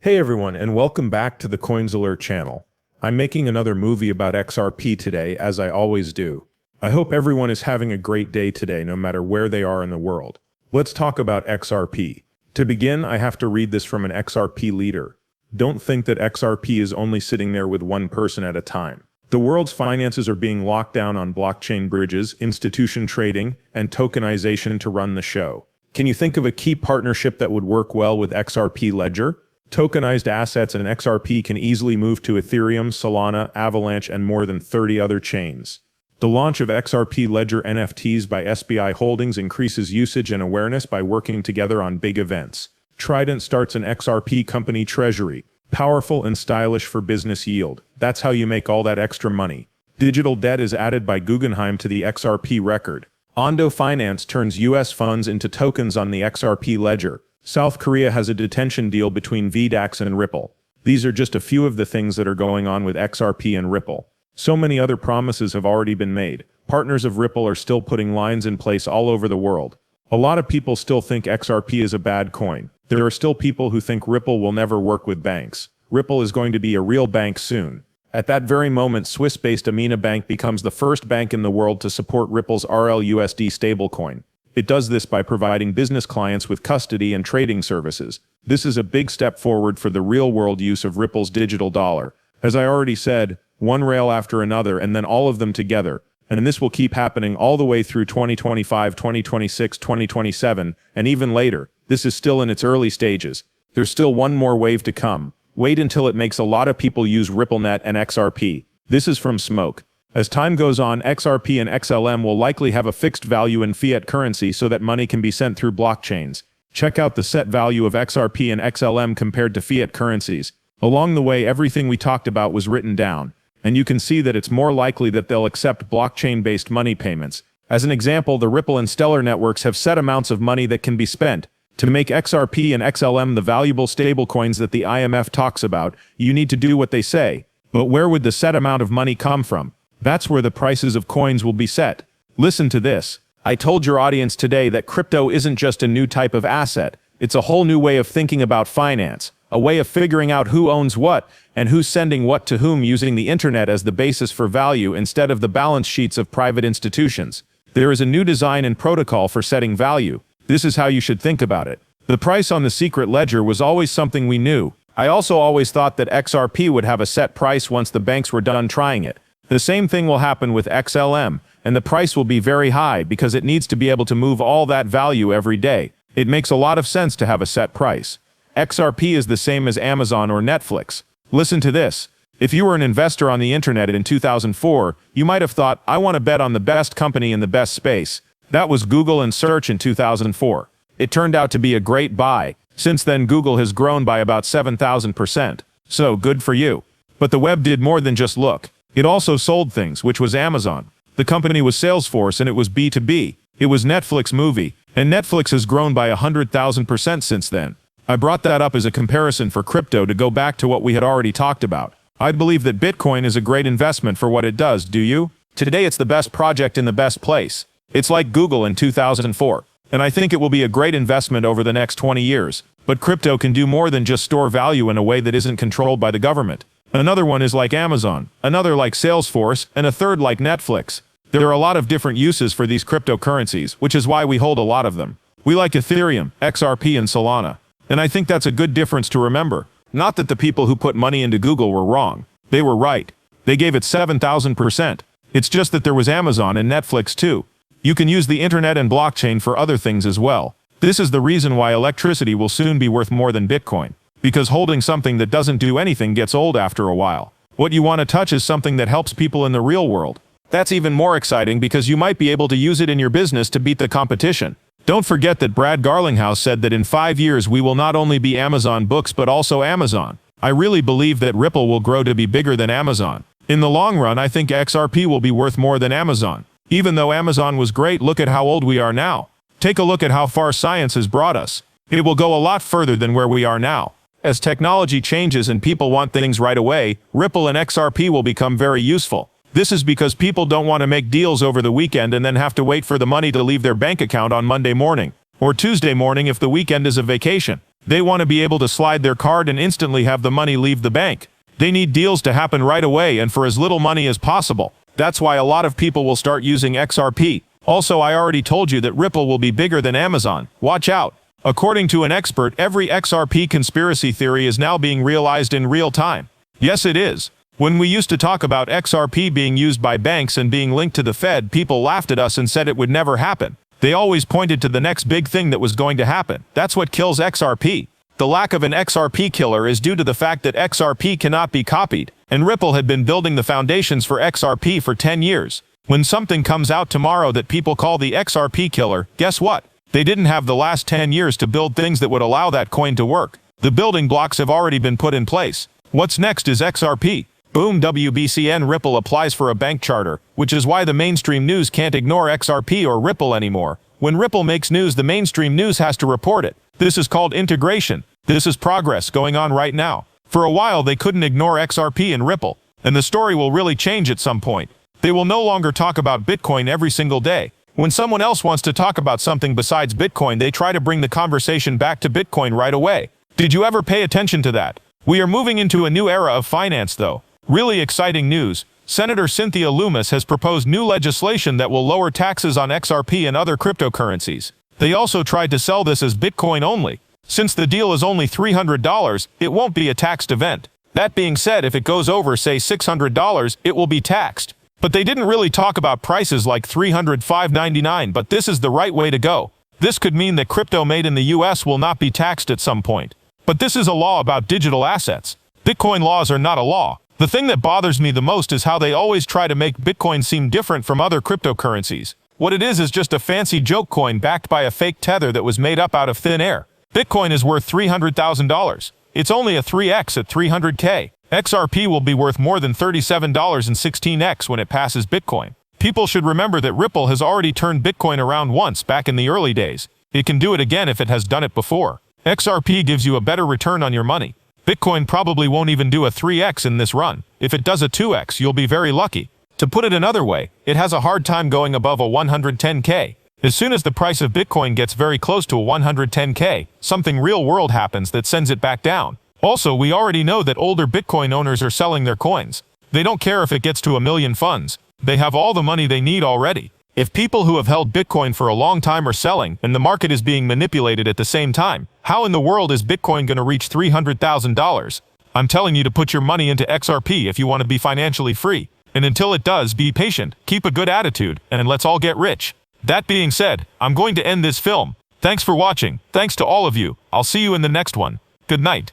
Hey everyone, and welcome back to the Coins Alert channel. I'm making another movie about XRP today, as I always do. I hope everyone is having a great day today, no matter where they are in the world. Let's talk about XRP. To begin, I have to read this from an XRP leader. Don't think that XRP is only sitting there with one person at a time. The world's finances are being locked down on blockchain bridges, institution trading, and tokenization to run the show. Can you think of a key partnership that would work well with XRP Ledger? Tokenized assets and XRP can easily move to Ethereum, Solana, Avalanche, and more than 30 other chains. The launch of XRP Ledger NFTs by SBI Holdings increases usage and awareness by working together on big events. Trident starts an XRP company treasury. Powerful and stylish for business yield. That's how you make all that extra money. Digital debt is added by Guggenheim to the XRP record. Ondo Finance turns US funds into tokens on the XRP ledger. South Korea has a detention deal between VDAX and Ripple. These are just a few of the things that are going on with XRP and Ripple. So many other promises have already been made. Partners of Ripple are still putting lines in place all over the world. A lot of people still think XRP is a bad coin. There are still people who think Ripple will never work with banks. Ripple is going to be a real bank soon. At that very moment, Swiss-based Amina Bank becomes the first bank in the world to support Ripple's RLUSD stablecoin. It does this by providing business clients with custody and trading services. This is a big step forward for the real-world use of Ripple's digital dollar. As I already said, one rail after another and then all of them together. And this will keep happening all the way through 2025, 2026, 2027, and even later. This is still in its early stages. There's still one more wave to come. Wait until it makes a lot of people use RippleNet and XRP. This is from Smoke. As time goes on, XRP and XLM will likely have a fixed value in fiat currency so that money can be sent through blockchains. Check out the set value of XRP and XLM compared to fiat currencies. Along the way, everything we talked about was written down, and you can see that it's more likely that they'll accept blockchain-based money payments. As an example, the Ripple and Stellar networks have set amounts of money that can be spent. To make XRP and XLM the valuable stablecoins that the IMF talks about, you need to do what they say. But where would the set amount of money come from? That's where the prices of coins will be set. Listen to this. I told your audience today that crypto isn't just a new type of asset. It's a whole new way of thinking about finance, a way of figuring out who owns what and who's sending what to whom using the internet as the basis for value instead of the balance sheets of private institutions. There is a new design and protocol for setting value. This is how you should think about it. The price on the secret ledger was always something we knew. I also always thought that XRP would have a set price once the banks were done trying it. The same thing will happen with XLM, and the price will be very high because it needs to be able to move all that value every day. It makes a lot of sense to have a set price. XRP is the same as Amazon or Netflix. Listen to this. If you were an investor on the internet in 2004, you might have thought, I want to bet on the best company in the best space. That was Google and search in 2004. It turned out to be a great buy. Since then, Google has grown by about 7,000%. So, good for you. But the web did more than just look. It also sold things, which was Amazon. The company was Salesforce and it was B2B. It was Netflix movie, and Netflix has grown by 100,000% since then. I brought that up as a comparison for crypto to go back to what we had already talked about. I believe that Bitcoin is a great investment for what it does, do you? Today it's the best project in the best place. It's like Google in 2004. And I think it will be a great investment over the next 20 years. But crypto can do more than just store value in a way that isn't controlled by the government. Another one is like Amazon, another like Salesforce, and a third like Netflix. There are a lot of different uses for these cryptocurrencies, which is why we hold a lot of them. We like Ethereum, XRP, and Solana. And I think that's a good difference to remember. Not that the people who put money into Google were wrong. They were right. They gave it 7,000%. It's just that there was Amazon and Netflix too. You can use the internet and blockchain for other things as well. This is the reason why electricity will soon be worth more than Bitcoin. Because holding something that doesn't do anything gets old after a while. What you want to touch is something that helps people in the real world. That's even more exciting because you might be able to use it in your business to beat the competition. Don't forget that Brad Garlinghouse said that in 5 years we will not only be Amazon Books but also Amazon. I really believe that Ripple will grow to be bigger than Amazon. In the long run, I think XRP will be worth more than Amazon. Even though Amazon was great, look at how old we are now. Take a look at how far science has brought us. It will go a lot further than where we are now. As technology changes and people want things right away, Ripple and XRP will become very useful. This is because people don't want to make deals over the weekend and then have to wait for the money to leave their bank account on Monday morning, or Tuesday morning if the weekend is a vacation. They want to be able to slide their card and instantly have the money leave the bank. They need deals to happen right away and for as little money as possible. That's why a lot of people will start using XRP. Also, I already told you that Ripple will be bigger than Amazon. Watch out. According to an expert, every XRP conspiracy theory is now being realized in real time. Yes, it is. When we used to talk about XRP being used by banks and being linked to the Fed, people laughed at us and said it would never happen. They always pointed to the next big thing that was going to happen. That's what kills XRP. The lack of an XRP killer is due to the fact that XRP cannot be copied, and Ripple had been building the foundations for XRP for 10 years. When something comes out tomorrow that people call the XRP killer, guess what? They didn't have the last 10 years to build things that would allow that coin to work. The building blocks have already been put in place. What's next is XRP. Boom, WBCN Ripple applies for a bank charter, which is why the mainstream news can't ignore XRP or Ripple anymore. When Ripple makes news, the mainstream news has to report it. This is called integration. This is progress going on right now. For a while, they couldn't ignore XRP and Ripple, and the story will really change at some point. They will no longer talk about Bitcoin every single day. When someone else wants to talk about something besides Bitcoin, they try to bring the conversation back to Bitcoin right away. Did you ever pay attention to that? We are moving into a new era of finance, though. Really exciting news. Senator Cynthia Lummis has proposed new legislation that will lower taxes on XRP and other cryptocurrencies. They also tried to sell this as Bitcoin only. Since the deal is only $300, it won't be a taxed event. That being said, if it goes over, say, $600, it will be taxed. But they didn't really talk about prices like $300, $599, but this is the right way to go. This could mean that crypto made in the US will not be taxed at some point. But this is a law about digital assets. Bitcoin laws are not a law. The thing that bothers me the most is how they always try to make Bitcoin seem different from other cryptocurrencies. What it is just a fancy joke coin backed by a fake tether that was made up out of thin air. Bitcoin is worth $300,000. It's only a 3x at 300K. XRP will be worth more than $37.16x when it passes Bitcoin. People should remember that Ripple has already turned Bitcoin around once back in the early days. It can do it again if it has done it before. XRP gives you a better return on your money. Bitcoin probably won't even do a 3x in this run. If it does a 2x, you'll be very lucky. To put it another way, it has a hard time going above a 110K. As soon as the price of Bitcoin gets very close to a 110K, something real world happens that sends it back down. Also, we already know that older Bitcoin owners are selling their coins. They don't care if it gets to 1 million funds. They have all the money they need already. If people who have held Bitcoin for a long time are selling, and the market is being manipulated at the same time, how in the world is Bitcoin going to reach $300,000? I'm telling you to put your money into XRP if you want to be financially free. And until it does, be patient, keep a good attitude, and let's all get rich. That being said, I'm going to end this film. Thanks for watching. Thanks to all of you. I'll see you in the next one. Good night.